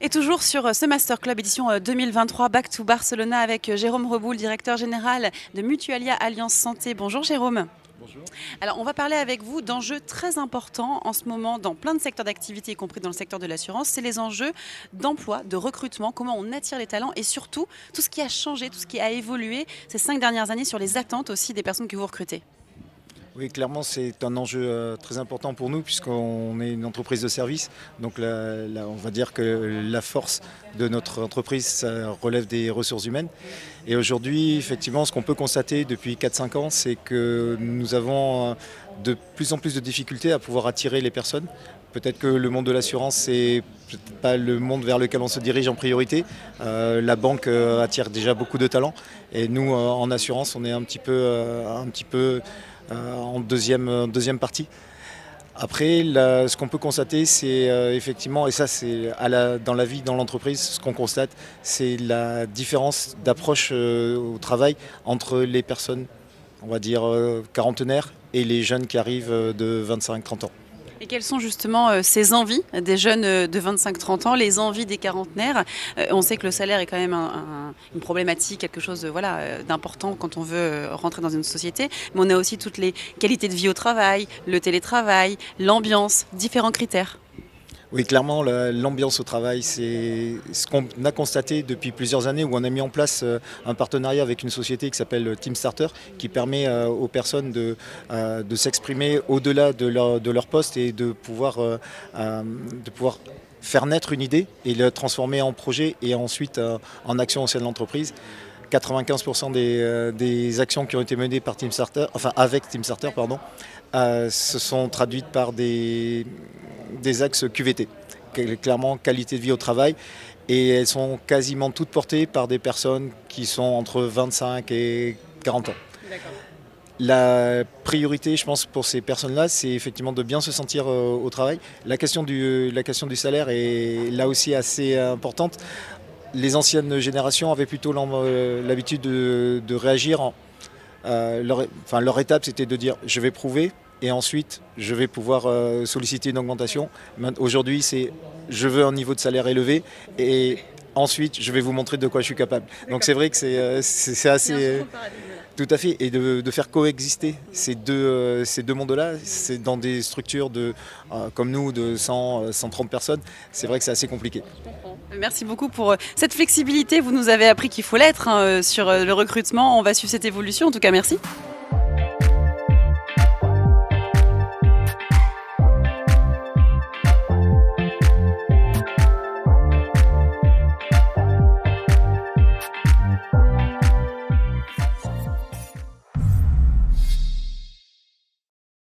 Et toujours sur ce Master Club édition 2023 Back to Barcelona avec Jérôme Reboul, directeur général de Mutualia Alliance Santé. Bonjour Jérôme. Bonjour. Alors on va parler avec vous d'enjeux très importants en ce moment dans plein de secteurs d'activité, y compris dans le secteur de l'assurance. C'est les enjeux d'emploi, de recrutement, comment on attire les talents et surtout tout ce qui a changé, tout ce qui a évolué ces 5 dernières années sur les attentes aussi des personnes que vous recrutez. Oui, clairement, c'est un enjeu très important pour nous puisqu'on est une entreprise de service. Donc on va dire que la force de notre entreprise, ça relève des ressources humaines. Et aujourd'hui, effectivement, ce qu'on peut constater depuis 4-5 ans, c'est que nous avons de plus en plus de difficultés à pouvoir attirer les personnes. Peut-être que le monde de l'assurance, c'est peut-être pas le monde vers lequel on se dirige en priorité. La banque attire déjà beaucoup de talents. Et nous, en assurance, on est un petit peu en deuxième partie. Après, ce qu'on peut constater, c'est effectivement, et ça c'est dans la vie, dans l'entreprise, ce qu'on constate, c'est la différence d'approche au travail entre les personnes, on va dire, quarantenaires et les jeunes qui arrivent de 25-30 ans. Et quelles sont justement ces envies des jeunes de 25-30 ans, les envies des quarantenaires? On sait que le salaire est quand même une problématique, quelque chose d'important quand on veut rentrer dans une société. Mais on a aussi toutes les qualités de vie au travail, le télétravail, l'ambiance, différents critères. Oui, clairement, l'ambiance au travail, c'est ce qu'on a constaté depuis plusieurs années où on a mis en place un partenariat avec une société qui s'appelle Team Starter qui permet aux personnes de s'exprimer au-delà de leur poste et de pouvoir faire naître une idée et la transformer en projet et ensuite en action au sein de l'entreprise. 95% des actions qui ont été menées par Team Starter, enfin avec Team Starter, se sont traduites par des axes QVT, clairement qualité de vie au travail, et elles sont quasiment toutes portées par des personnes qui sont entre 25 et 40 ans. La priorité, je pense, pour ces personnes-là, c'est effectivement de bien se sentir au travail. La question du salaire est là aussi assez importante. Les anciennes générations avaient plutôt l'habitude de réagir. Leur étape, c'était de dire je vais prouver et ensuite je vais pouvoir solliciter une augmentation. Aujourd'hui, c'est je veux un niveau de salaire élevé et ensuite je vais vous montrer de quoi je suis capable. Donc c'est vrai que c'est assez... Tout à fait, et de faire coexister ces deux mondes-là, c'est dans des structures comme nous de 130 personnes, c'est vrai que c'est assez compliqué. Merci beaucoup pour cette flexibilité. Vous nous avez appris qu'il faut l'être sur le recrutement. On va suivre cette évolution. En tout cas, merci.